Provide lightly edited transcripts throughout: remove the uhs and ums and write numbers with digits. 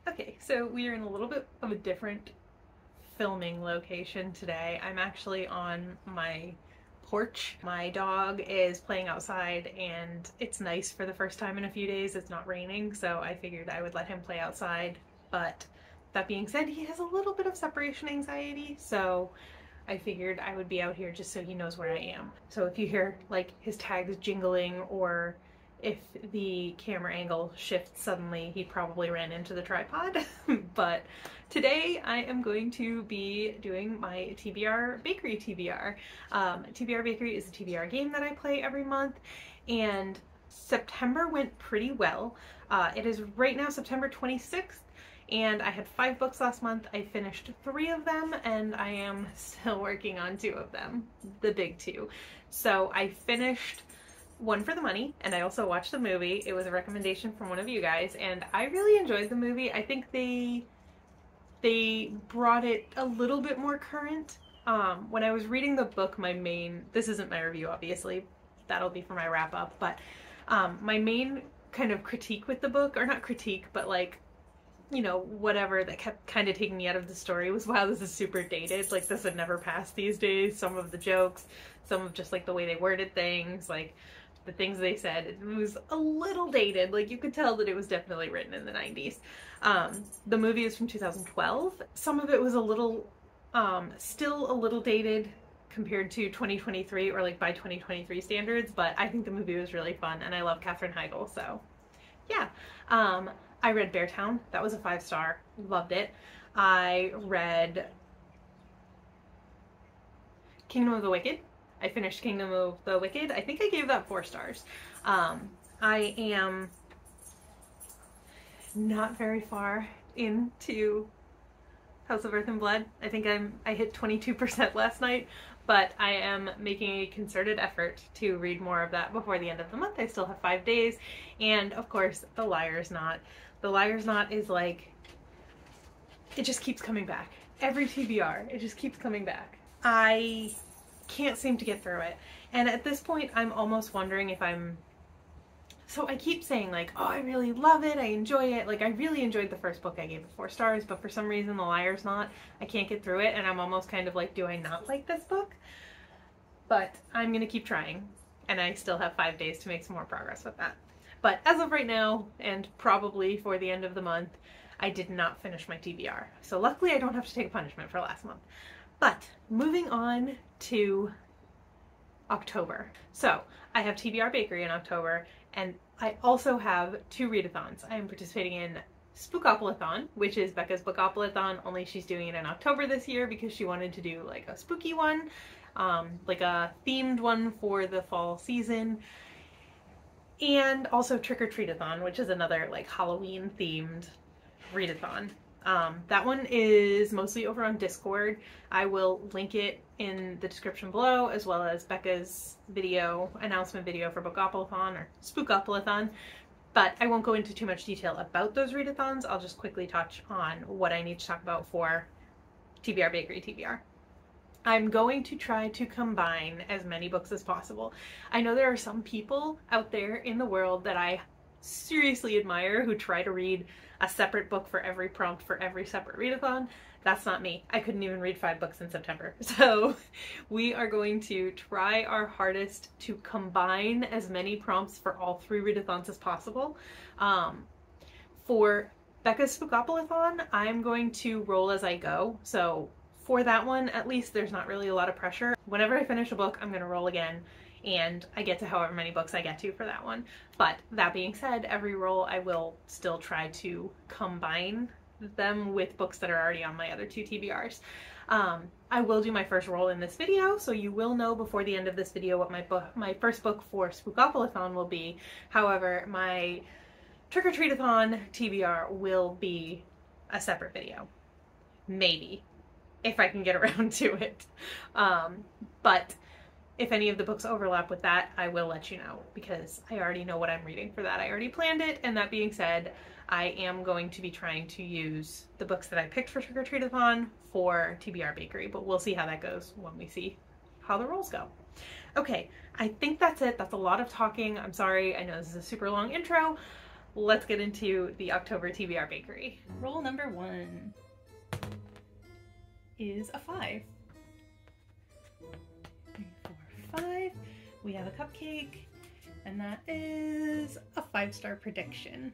Okay, so we are in a little bit of a different filming location today. I'm actually on my porch. My dog is playing outside and it's nice for the first time in a few days. It's not raining, so I figured I would let him play outside. But that being said, he has a little bit of separation anxiety, so I figured I would be out here just so he knows where I am. So if you hear like his tags jingling or if the camera angle shifts suddenly, he probably ran into the tripod. But today I am going to be doing my TBR Bakery TBR. TBR Bakery is a TBR game that I play every month, and September went pretty well. It is right now September 26th, and I had 5 books last month. I finished 3 of them, and I am still working on 2 of them, the big 2. So I finished One for the Money, and I also watched the movie. It was a recommendation from one of you guys, and I really enjoyed the movie. I think they brought it a little bit more current. When I was reading the book, this isn't my review, obviously, that'll be for my wrap up, but my main kind of critique with the book, or not critique, but like, you know, whatever that kept kind of taking me out of the story was, wow, this is super dated. Like, this would never pass these days. Some of the jokes, some of just like the way they worded things, like the things they said, it was a little dated. Like, you could tell that it was definitely written in the 90s. The movie is from 2012. Some of it was a little, still a little dated compared to 2023, or like by 2023 standards, but I think the movie was really fun, and I love Katherine Heigl, so yeah. I read Beartown. That was a 5-star. Loved it. I read Kingdom of the Wicked. I finished Kingdom of the Wicked. I think I gave that 4 stars. I am not very far into House of Earth and Blood. I think I hit 22% last night, but I am making a concerted effort to read more of that before the end of the month. I still have 5 days, and of course, The Liar's Knot. The Liar's Knot is like, it just keeps coming back. Every TBR, it just keeps coming back. I can't seem to get through it, and at this point, I'm almost wondering if so I keep saying like, oh, I really love it, I enjoy it. Like, I really enjoyed the first book, I gave it 4 stars, but for some reason The Liar's Knot, I can't get through it, and I'm almost kind of like, do I not like this book? But I'm gonna keep trying, and I still have 5 days to make some more progress with that. But as of right now, and probably for the end of the month, I did not finish my TBR. So luckily I don't have to take a punishment for last month. But moving on to October. So I have TBR Bakery in October, and I also have 2 readathons. I am participating in Spookopoly-thon, which is Becca's Bookopoly-thon, only she's doing it in October this year because she wanted to do like a spooky one, like a themed one for the fall season. And also Trick or Treat-a-thon, which is another like Halloween themed readathon. That one is mostly over on Discord. I will link it in the description below, as well as Becca's video, announcement video for Bookopoly-thon or Spookopoly-thon. But I won't go into too much detail about those readathons. I'll just quickly touch on what I need to talk about for TBR Bakery TBR. I'm going to try to combine as many books as possible. I know there are some people out there in the world that I seriously admire who try to read a separate book for every prompt for every separate readathon. That's not me. I couldn't even read 5 books in September. So we are going to try our hardest to combine as many prompts for all 3 readathons as possible. For Becca's Spookopoly-thon, I'm going to roll as I go. So for that one, at least, there's not really a lot of pressure. Whenever I finish a book, I'm going to roll again, and I get to however many books I get to for that one. But that being said, every roll I will still try to combine them with books that are already on my other 2 TBRs. I will do my first roll in this video, so you will know before the end of this video what my first book for Spookopoly-thon will be. However, my Trick or Treat-a-thon TBR will be a separate video. Maybe, if I can get around to it. But if any of the books overlap with that, I will let you know, because I already know what I'm reading for that. I already planned it, and that being said, I am going to be trying to use the books that I picked for Trick or Treat-a-thon for TBR Bakery, but we'll see how that goes when we see how the rolls go. Okay, I think that's it. That's a lot of talking. I'm sorry, I know this is a super long intro, let's get into the October TBR bakery. Roll number 1 is a 5. 3, 4, 5. We have a cupcake, and that is a 5-star prediction.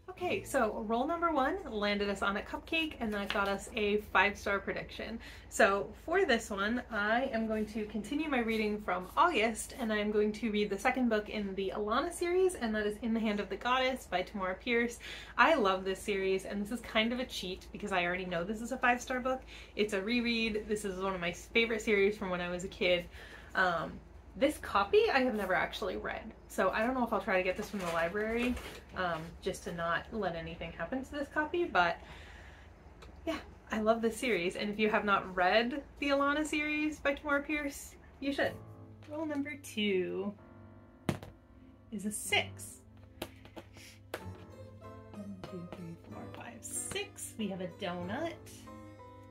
Okay, so roll number 1 landed us on a cupcake, and that got us a 5-star prediction. So for this one, I am going to continue my reading from August, and I'm going to read the second book in the Alanna series, and that is In the Hand of the Goddess by Tamora Pierce. I love this series, and this is kind of a cheat because I already know this is a 5-star book. It's a reread. This is one of my favorite series from when I was a kid. This copy I have never actually read, so I don't know if I'll try to get this from the library, just to not let anything happen to this copy, but yeah, I love this series, and if you have not read the Alanna series by Tamora Pierce, you should. Roll number 2 is a 6. 1, 2, 3, 4, 5, 6. We have a donut,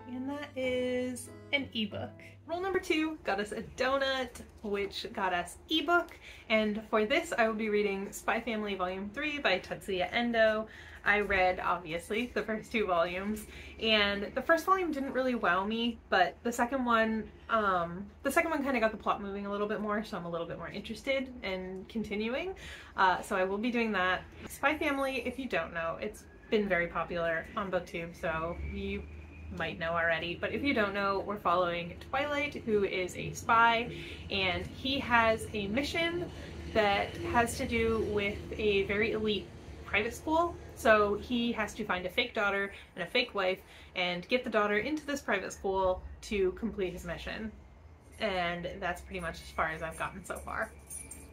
and that is an ebook. Roll number 2 got us a donut, which got us ebook, and for this I will be reading Spy Family Volume 3 by Tatsuya Endo. I read, obviously, the first 2 volumes, and the first volume didn't really wow me, but the second one kind of got the plot moving a little bit more, so I'm a little bit more interested in continuing. So I will be doing that. Spy Family, if you don't know, it's been very popular on BookTube, so you might know already, but if you don't know, we're following Twilight, who is a spy, and he has a mission that has to do with a very elite private school. So he has to find a fake daughter and a fake wife and get the daughter into this private school to complete his mission. And that's pretty much as far as I've gotten so far.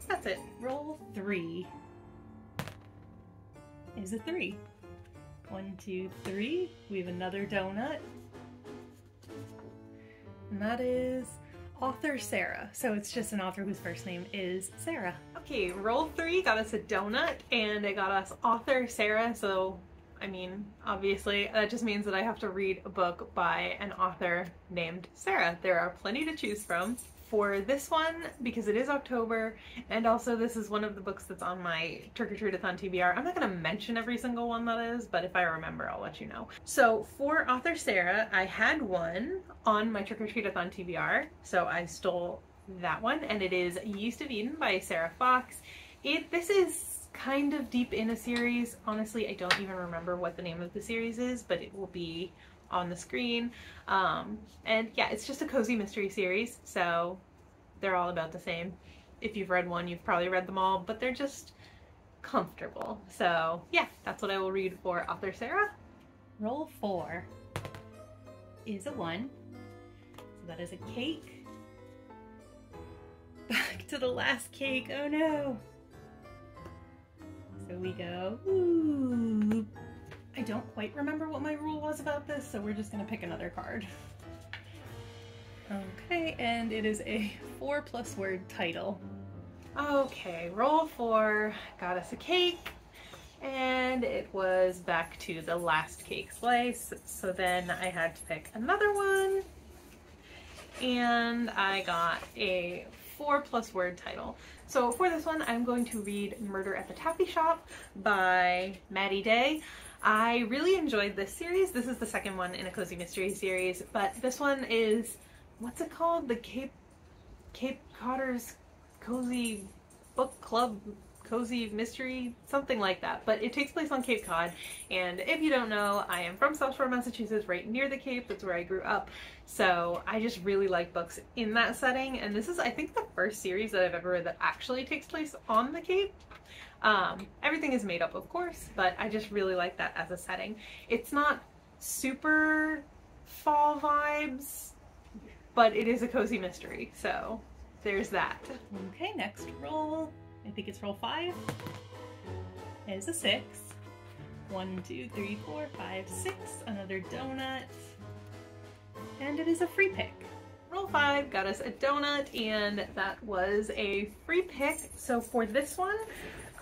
That's it. Roll 3 is a 3. 1, 2, 3. We have another donut. And that is author Sarah. So it's just an author whose first name is Sarah. Okay, roll 3 got us a donut, and it got us author Sarah. So, I mean, obviously that just means that I have to read a book by an author named Sarah. There are plenty to choose from. For this one, because it is October, and also this is one of the books that's on my Trick-or-Treat-a-thon TBR. I'm not going to mention every single one that is, but if I remember, I'll let you know. So for author Sarah, I had one on my Trick-or-Treat-a-thon TBR, so I stole that one, and it is Yeast of Eden by Sarah Fox. This is kind of deep in a series. Honestly, I don't even remember what the name of the series is, but it will be on the screen. And yeah, it's just a cozy mystery series, so they're all about the same. If you've read one, you've probably read them all, but they're just comfortable. So yeah, that's what I will read for author Sarah. Roll 4 is a 1. So that is a cake. Back to the last cake, oh no. So we go, ooh. I don't quite remember what my rule was about this, so we're just gonna pick another card. Okay, and it is a 4+ word title. Okay, roll 4 got us a cake, and it was back to the last cake slice, so then I had to pick another one, and I got a 4+ word title. So for this one, I'm going to read Murder at the Taffy Shop by Maddie Day. I really enjoyed this series. This is the second one in a cozy mystery series, but this one is, what's it called? The Cape Codder's Cozy Book Club Cozy Mystery, something like that. But it takes place on Cape Cod, and if you don't know, I am from South Shore, Massachusetts, right near the Cape. That's where I grew up. So I just really like books in that setting, and this is, I think, the first series that I've ever read that actually takes place on the Cape. Everything is made up, of course, but I just really like that as a setting. It's not super fall vibes, but it is a cozy mystery, so there's that. Okay, next roll. I think it's roll 5. Is a 6. 1, 2, 3, 4, 5, 6. Another donut. And it is a free pick. Roll 5 got us a donut, and that was a free pick. So for this one,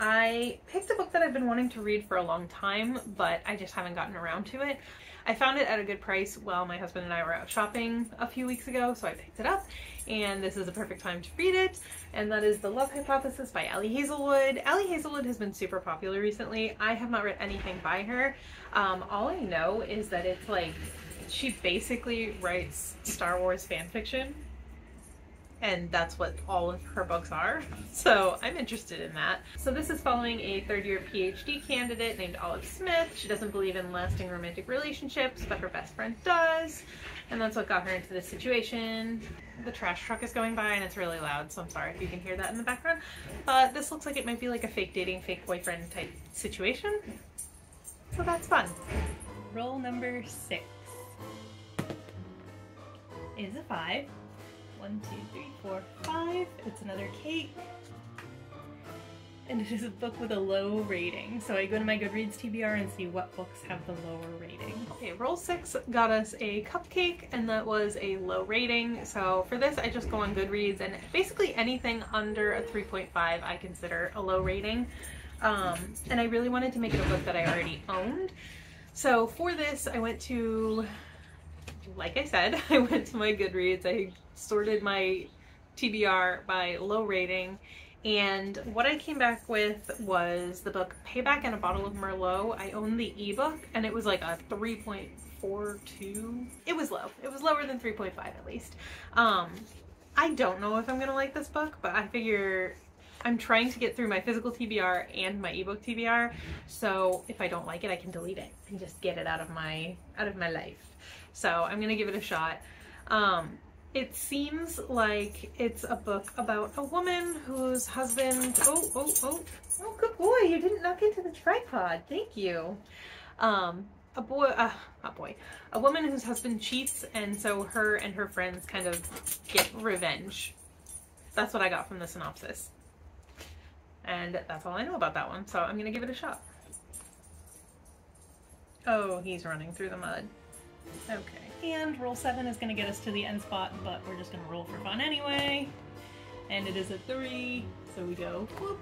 I picked a book that I've been wanting to read for a long time, but I just haven't gotten around to it. I found it at a good price while my husband and I were out shopping a few weeks ago, so I picked it up, and this is a perfect time to read it, and that is The Love Hypothesis by Ali Hazelwood. Ali Hazelwood has been super popular recently. I have not read anything by her. All I know is that it's like, she basically writes Star Wars fan fiction, and that's what all of her books are. So I'm interested in that. So this is following a third-year PhD candidate named Olive Smith. She doesn't believe in lasting romantic relationships, but her best friend does. And that's what got her into this situation. The trash truck is going by and it's really loud, so I'm sorry if you can hear that in the background. But this looks like it might be like a fake dating, fake boyfriend type situation. So that's fun. Roll number 6 is a 5. 1, 2, 3, 4, 5. It's another cake. And it is a book with a low rating. So I go to my Goodreads TBR and see what books have the lower rating. Okay, roll 6 got us a cupcake, and that was a low rating. So for this, I just go on Goodreads, and basically anything under a 3.5 I consider a low rating. And I really wanted to make it a book that I already owned. So for this, I went to, like I said, I went to my Goodreads. I sorted my TBR by low rating, and what I came back with was the book Payback and a Bottle of Merlot. I own the ebook, and it was like a 3.42. It was low. It was lower than 3.5 at least. I don't know if I'm gonna like this book, but I figure I'm trying to get through my physical TBR and my ebook TBR, so if I don't like it, I can delete it and just get it out of my life. So I'm gonna give it a shot. It seems like it's a book about a woman whose husband, oh, good boy, you didn't knock into the tripod, thank you. A woman whose husband cheats, and so her and her friends kind of get revenge. That's what I got from the synopsis. And that's all I know about that one, so I'm gonna give it a shot. Oh, he's running through the mud. Okay. And roll 7 is going to get us to the end spot, but we're just going to roll for fun anyway. And it is a 3, so we go whoop.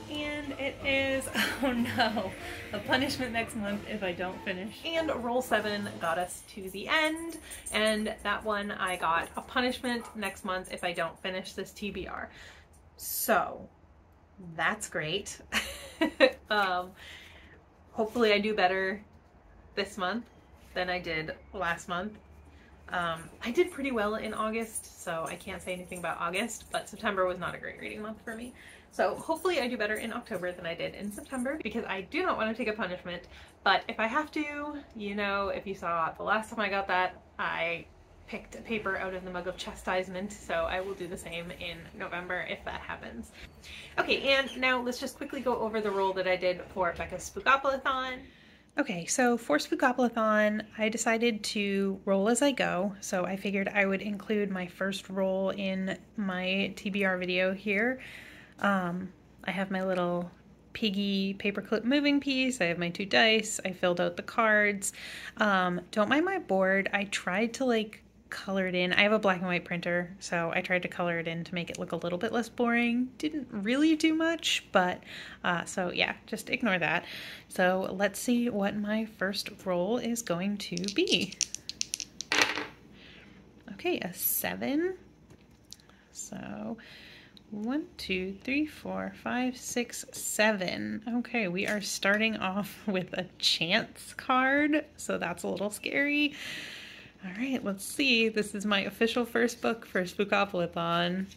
And it is, oh no, a punishment next month if I don't finish. And roll 7 got us to the end, and that one I got a punishment next month if I don't finish this TBR. So that's great. Hopefully I do better this month than I did last month. I did pretty well in August, so I can't say anything about August, but September was not a great reading month for me. So hopefully I do better in October than I did in September, because I do not want to take a punishment, but if I have to, you know, if you saw the last time I got that, I picked a paper out of the mug of chastisement, so I will do the same in November if that happens. Okay, and now let's just quickly go over the roll that I did for Becca's Spookopoly-thon. Okay, so for Spookopoly-thon, I decided to roll as I go, so I figured I would include my first roll in my TBR video here. I have my little piggy paperclip moving piece, I have my 2 dice, I filled out the cards. Don't mind my board, I tried to like color it in. I have a black and white printer, so I tried to color it in to make it look a little bit less boring. Didn't really do much, but so yeah, just ignore that. So let's see what my first roll is going to be. Okay, a 7. So 1, 2, 3, 4, 5, 6, 7. Okay, we are starting off with a chance card, so that's a little scary. All right, let's see. This is my official first book for Spookopoly-thon.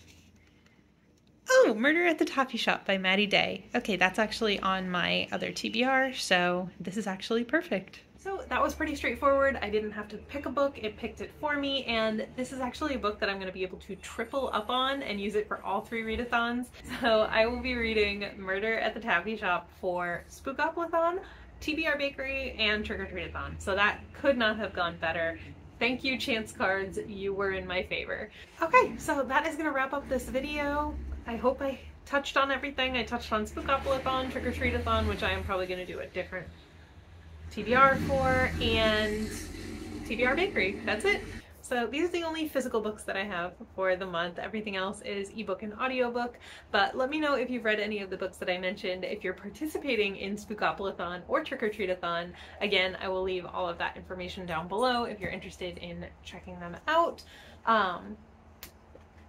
Oh, Murder at the Toffee Shop by Maddie Day. Okay, that's actually on my other TBR, so this is actually perfect. So that was pretty straightforward. I didn't have to pick a book, it picked it for me, and this is actually a book that I'm going to be able to triple up on and use it for all 3 readathons. So I will be reading Murder at the Taffy Shop for Spookopoly-thon, TBR Bakery, and Trick or Treat-a-thon. So that could not have gone better. Thank you, chance cards, you were in my favor. Okay, so that is gonna wrap up this video. I hope I touched on everything. I touched on Spookopoly-thon, Trick or Treat-a-thon, which I am probably gonna do a different TBR for, and TBR Bakery. That's it. So these are the only physical books that I have for the month. Everything else is ebook and audiobook. But let me know if you've read any of the books that I mentioned, if you're participating in Spookopoly-a-thon or Trick or Treat-a-thon. Again, I will leave all of that information down below if you're interested in checking them out.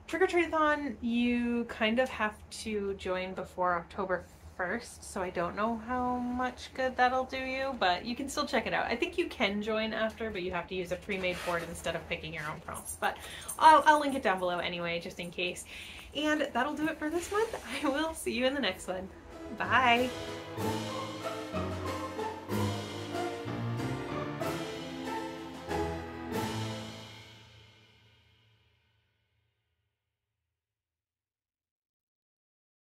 Trick or Treat-a-thon, you kind of have to join before October 1st, so I don't know how much good that'll do you, but you can still check it out. I think you can join after, but you have to use a pre-made board instead of picking your own prompts. But I'll link it down below anyway, just in case. And that'll do it for this month. I will see you in the next one. Bye!